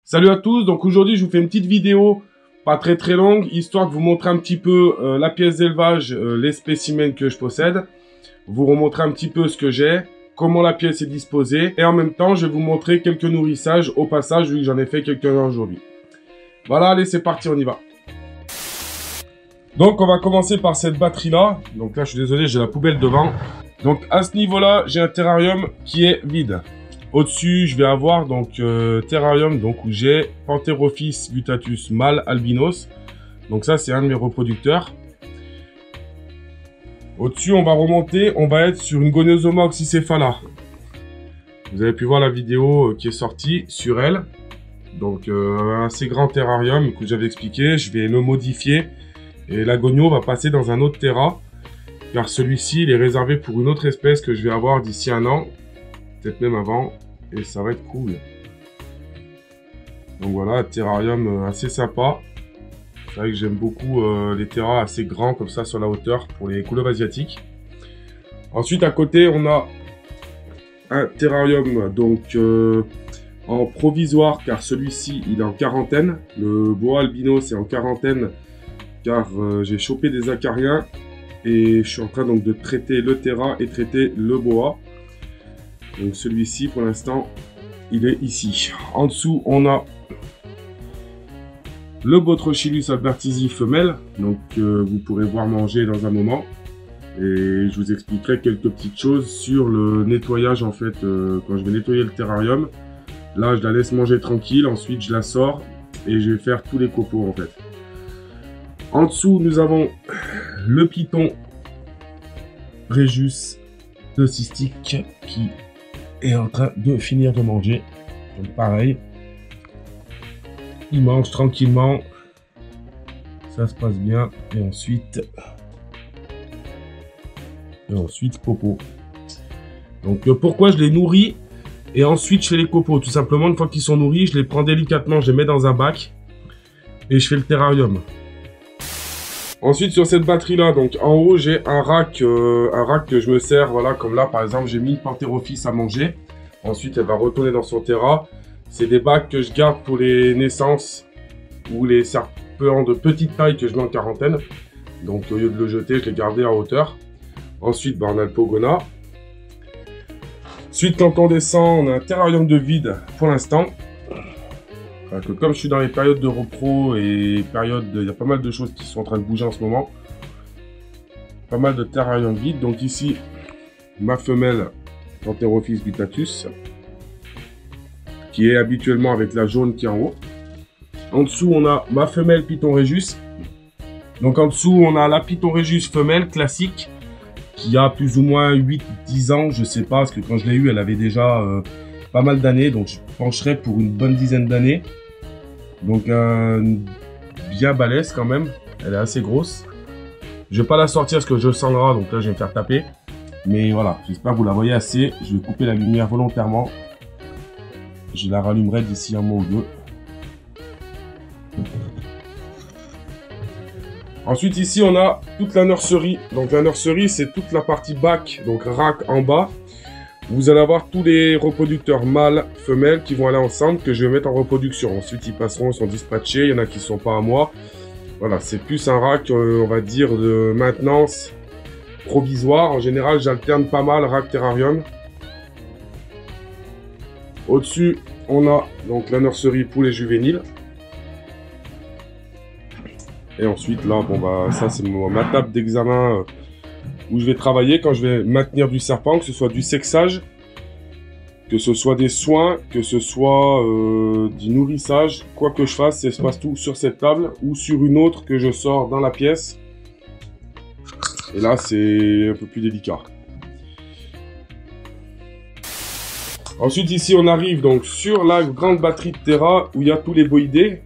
Salut à tous, donc aujourd'hui je vous fais une petite vidéo, pas très longue, histoire de vous montrer un petit peu la pièce d'élevage, les spécimens que je possède, vous remontrer un petit peu ce que j'ai, comment la pièce est disposée, et en même temps je vais vous montrer quelques nourrissages au passage, vu que j'en ai fait quelques-uns aujourd'hui. Voilà, allez c'est parti, on y va. Donc on va commencer par cette batterie là, donc là je suis désolé, j'ai la poubelle devant. Donc à ce niveau là, j'ai un terrarium qui est vide. Au-dessus, je vais avoir donc terrarium donc où j'ai Pantherophis guttatus mâle albinos. Donc ça, c'est un de mes reproducteurs. Au-dessus, on va remonter, on va être sur une Goniosoma oxycephala. Vous avez pu voir la vidéo qui est sortie sur elle. Donc un assez grand terrarium que j'avais expliqué. Je vais le modifier et la gonio va passer dans un autre terra. Car celui-ci, il est réservé pour une autre espèce que je vais avoir d'ici un an. Peut-être même avant. Et ça va être cool. Donc voilà, terrarium assez sympa. C'est vrai que j'aime beaucoup les terras assez grands comme ça sur la hauteur pour les couleurs asiatiques. Ensuite à côté on a un terrarium donc en provisoire car celui-ci il est en quarantaine. Le boa albinos est en quarantaine car j'ai chopé des acariens et je suis en train donc de traiter le terra et traiter le boa. Donc celui-ci pour l'instant il est ici. En dessous on a le Botrochelys albertisi femelle, donc vous pourrez voir manger dans un moment. Et je vous expliquerai quelques petites choses sur le nettoyage en fait, quand je vais nettoyer le terrarium. Là je la laisse manger tranquille, ensuite je la sors et je vais faire tous les copeaux en fait. En dessous nous avons le python Regius de cystique qui est en train de finir de manger. Donc pareil, il mange tranquillement, ça se passe bien, et ensuite copeaux. Donc pourquoi je les nourris et ensuite je fais les copeaux? Tout simplement, une fois qu'ils sont nourris, je les prends délicatement, je les mets dans un bac et je fais le terrarium. Ensuite sur cette batterie là, donc en haut j'ai un rack que je me sers, voilà, comme là par exemple j'ai mis une Pantherophis à manger. Ensuite elle va retourner dans son terra. C'est des bacs que je garde pour les naissances ou les serpents de petite taille que je mets en quarantaine. Donc au lieu de le jeter, je l'ai gardé en hauteur. Ensuite on a le pogona. Ensuite quand on descend, on a un terrarium de vide pour l'instant. Comme je suis dans les périodes de repro et il y a pas mal de choses qui sont en train de bouger en ce moment. Pas mal de terrarium vide. Donc ici, ma femelle Pantherophis guttatus, qui est habituellement avec la jaune qui est en haut. En dessous, on a ma femelle Python Regius. Donc en dessous, on a la Python Regius femelle classique, qui a plus ou moins 8-10 ans, je sais pas, parce que quand je l'ai eue, elle avait déjà pas mal d'années, donc je pencherais pour une bonne dizaine d'années. Donc bien balèze quand même, elle est assez grosse. Je vais pas la sortir parce que je sens gras, donc là je vais me faire taper. Mais voilà, j'espère que vous la voyez assez. Je vais couper la lumière volontairement. Je la rallumerai d'ici un mois ou deux. Ensuite ici on a toute la nurserie. Donc la nurserie c'est toute la partie bac, donc rack en bas. Vous allez avoir tous les reproducteurs mâles, femelles qui vont aller ensemble, que je vais mettre en reproduction. Ensuite ils passeront, ils sont dispatchés, il y en a qui ne sont pas à moi. Voilà, c'est plus un rack, on va dire, de maintenance provisoire. En général j'alterne pas mal rack terrarium. Au-dessus, on a donc la nurserie poules et juvéniles. Et ensuite, là, bon bah ça c'est ma table d'examen où je vais travailler quand je vais maintenir du serpent, que ce soit du sexage, que ce soit des soins, que ce soit du nourrissage. Quoi que je fasse, ça se passe tout sur cette table ou sur une autre que je sors dans la pièce. Et là, c'est un peu plus délicat. Ensuite ici on arrive donc sur la grande batterie de terra où il y a tous les boïdés.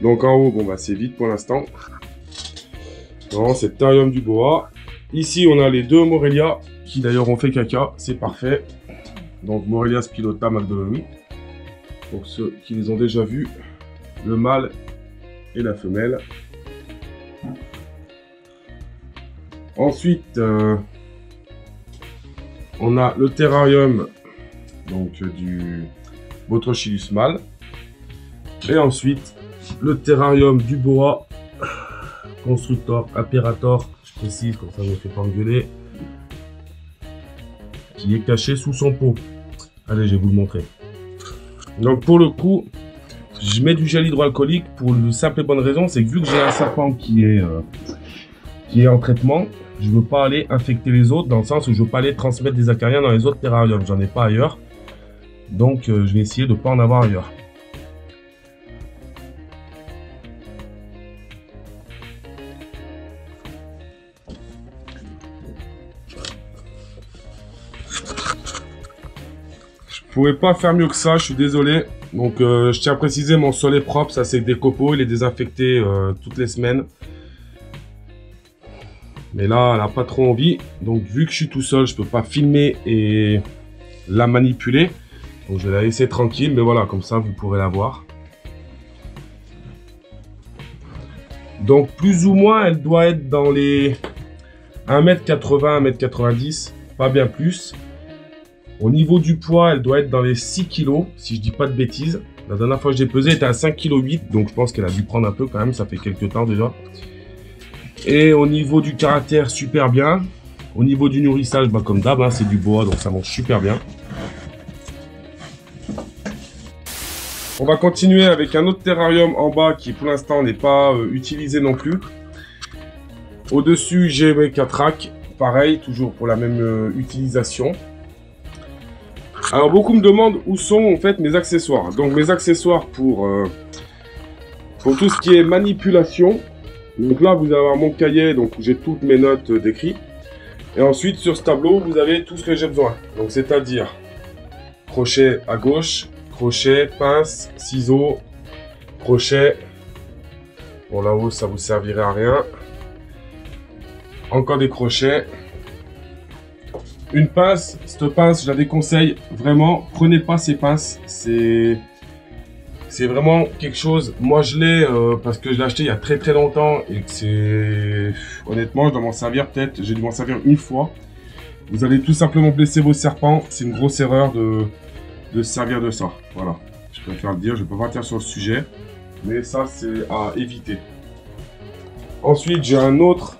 Donc en haut, bon bah c'est vide pour l'instant. Non, c'est le terrarium du boa. Ici on a les deux Morelia qui d'ailleurs ont fait caca, c'est parfait. Donc Morelia spilota magdolomi. Pour ceux qui les ont déjà vus, le mâle et la femelle. Ensuite on a le terrarium donc du Botrochelys mâle. Et ensuite, le terrarium du boa Constructor Imperator, je précise, comme ça je ne me fais pas engueuler, qui est caché sous son pot. Allez, je vais vous le montrer. Donc pour le coup, je mets du gel hydroalcoolique pour une simple et bonne raison, c'est que vu que j'ai un serpent qui est en traitement, je ne veux pas aller infecter les autres, dans le sens où je ne veux pas aller transmettre des acariens dans les autres terrariums. J'en ai pas ailleurs. Donc je vais essayer de ne pas en avoir ailleurs. Je pourrais pas faire mieux que ça, je suis désolé. Donc je tiens à préciser, mon sol est propre, ça c'est des copeaux, il est désinfecté toutes les semaines. Mais là, elle n'a pas trop envie. Donc vu que je suis tout seul, je peux pas filmer et la manipuler. Donc je vais la laisser tranquille, mais voilà, comme ça vous pourrez la voir. Donc plus ou moins, elle doit être dans les 1m80, 1m90, pas bien plus. Au niveau du poids, elle doit être dans les 6 kg, si je dis pas de bêtises. La dernière fois que j'ai pesé, elle était à 5,8 kg, donc je pense qu'elle a dû prendre un peu quand même, ça fait quelques temps déjà. Et au niveau du caractère, super bien. Au niveau du nourrissage, bah, comme d'hab, hein, c'est du bois, donc ça mange super bien. On va continuer avec un autre terrarium en bas qui pour l'instant n'est pas utilisé non plus. Au-dessus, j'ai mes 4 racks, pareil, toujours pour la même utilisation. Alors beaucoup me demandent où sont en fait mes accessoires. Donc mes accessoires pour tout ce qui est manipulation. Donc là vous allez avoir mon cahier, donc j'ai toutes mes notes décrites. Et ensuite sur ce tableau vous avez tout ce que j'ai besoin. Donc c'est-à-dire crochet à gauche, crochet, pince, ciseaux, crochet. Bon là-haut ça vous servirait à rien. Encore des crochets. Une pince, cette pince, je la déconseille vraiment. Prenez pas ces pinces, c'est vraiment quelque chose. Moi, je l'ai parce que je l'ai acheté il y a très très longtemps et que c'est honnêtement, je dois m'en servir peut-être. J'ai dû m'en servir une fois. Vous allez tout simplement blesser vos serpents. C'est une grosse erreur de se servir de ça. Voilà, je préfère le dire. Je ne peux pas partir sur le sujet, mais ça c'est à éviter. Ensuite, j'ai un autre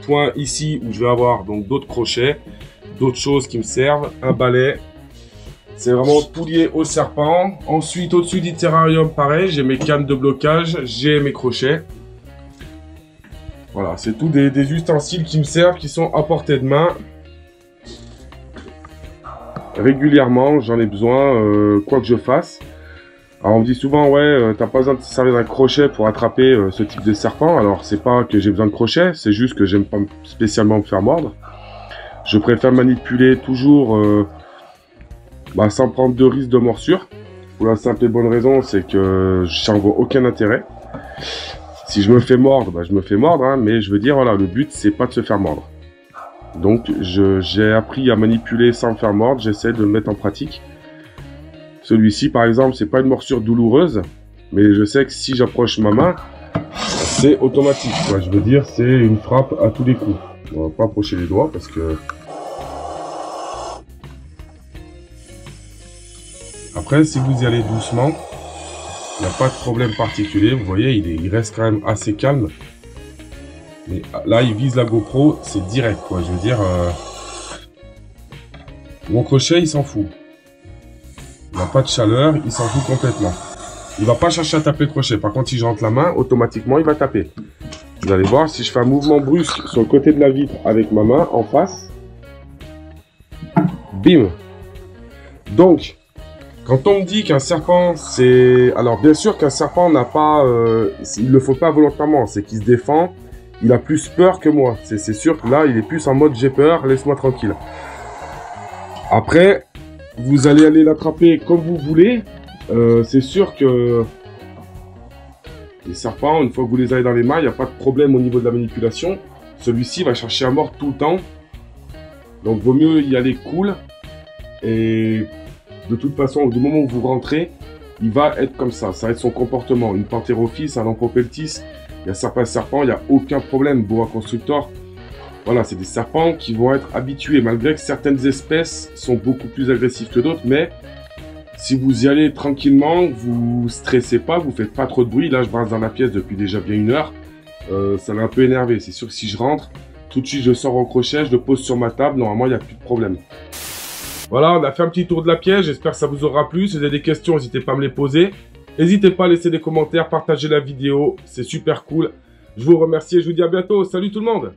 point ici où je vais avoir donc d'autres crochets, d'autres choses qui me servent, un balai. C'est vraiment tout lié au serpent. Ensuite, au-dessus du terrarium, pareil, j'ai mes cannes de blocage, j'ai mes crochets. Voilà, c'est tout des ustensiles qui me servent, qui sont à portée de main. Régulièrement, j'en ai besoin, quoi que je fasse. Alors on me dit souvent, ouais, t'as pas besoin de te servir d'un crochet pour attraper ce type de serpent. Alors c'est pas que j'ai besoin de crochet, c'est juste que j'aime pas spécialement me faire mordre. Je préfère manipuler toujours sans prendre de risque de morsure. Pour la simple et bonne raison, c'est que j'en vois aucun intérêt. Si je me fais mordre, je me fais mordre, hein, mais je veux dire, voilà, le but c'est pas de se faire mordre. Donc j'ai appris à manipuler sans me faire mordre, j'essaie de le mettre en pratique. Celui-ci, par exemple, c'est pas une morsure douloureuse, mais je sais que si j'approche ma main, c'est automatique, quoi. Je veux dire, c'est une frappe à tous les coups. On va pas approcher les doigts parce que... Après, si vous y allez doucement, il n'y a pas de problème particulier. Vous voyez, il reste quand même assez calme. Mais là, il vise la GoPro, c'est direct, quoi. Je veux dire, mon crochet, il s'en fout. Il n'a pas de chaleur, il s'en fout complètement. Il va pas chercher à taper le crochet. Par contre, si je rentre la main, automatiquement, il va taper. Vous allez voir, si je fais un mouvement brusque sur le côté de la vitre avec ma main en face, bim. Donc, quand on me dit qu'un serpent, c'est... Alors, bien sûr qu'un serpent n'a pas... il le faut pas volontairement, c'est qu'il se défend. Il a plus peur que moi. C'est sûr que là, il est plus en mode j'ai peur, laisse-moi tranquille. Après... Vous allez aller l'attraper comme vous voulez. C'est sûr que les serpents, une fois que vous les avez dans les mains, il n'y a pas de problème au niveau de la manipulation. Celui-ci va chercher à mordre tout le temps. Donc, vaut mieux y aller cool. Et de toute façon, du moment où vous rentrez, il va être comme ça. Ça va être son comportement. Une Pantherophis, un Lampropeltis, il y a certains serpents, il n'y a aucun problème. Boa Constructor. Voilà, c'est des serpents qui vont être habitués, malgré que certaines espèces sont beaucoup plus agressives que d'autres, mais Si vous y allez tranquillement, vous stressez pas, vous faites pas trop de bruit. Là, je brasse dans la pièce depuis déjà bien 1 heure. Ça m'a un peu énervé. C'est sûr que si je rentre, tout de suite, je sors au crochet, je le pose sur ma table. Normalement, il n'y a plus de problème. Voilà, on a fait un petit tour de la pièce. J'espère que ça vous aura plu. Si vous avez des questions, n'hésitez pas à me les poser. N'hésitez pas à laisser des commentaires, partager la vidéo. C'est super cool. Je vous remercie et je vous dis à bientôt. Salut tout le monde!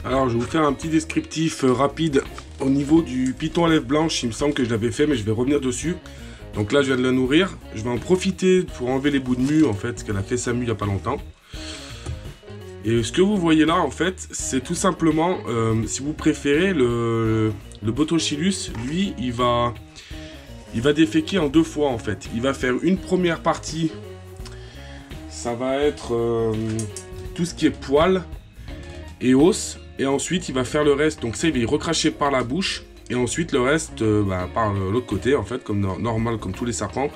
Alors je vais vous faire un petit descriptif rapide au niveau du python à lèvres blanches. Il me semble que je l'avais fait mais je vais revenir dessus. Donc là je viens de la nourrir. Je vais en profiter pour enlever les bouts de mue en fait, parce qu'elle a fait sa mue il n'y a pas longtemps. Et ce que vous voyez là en fait, c'est tout simplement, si vous préférez, le Botochilus, lui il va déféquer en 2 fois en fait. Il va faire une première partie, ça va être tout ce qui est poils et os. Et ensuite, il va faire le reste. Donc ça, il va y recracher par la bouche. Et ensuite, le reste, par l'autre côté, en fait, comme normal, comme tous les serpents.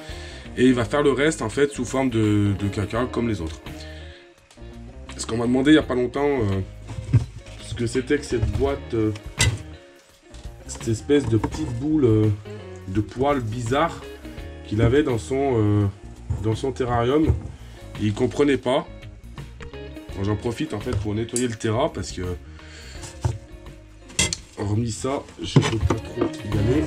Et il va faire le reste, en fait, sous forme de caca, comme les autres. Parce qu'on m'a demandé, il n'y a pas longtemps, ce que c'était que cette boîte, cette espèce de petite boule de poils bizarre qu'il avait dans son terrarium. Et il comprenait pas. J'en profite, en fait, pour nettoyer le terra, parce que... Hormis ça, je ne peux pas trop y aller.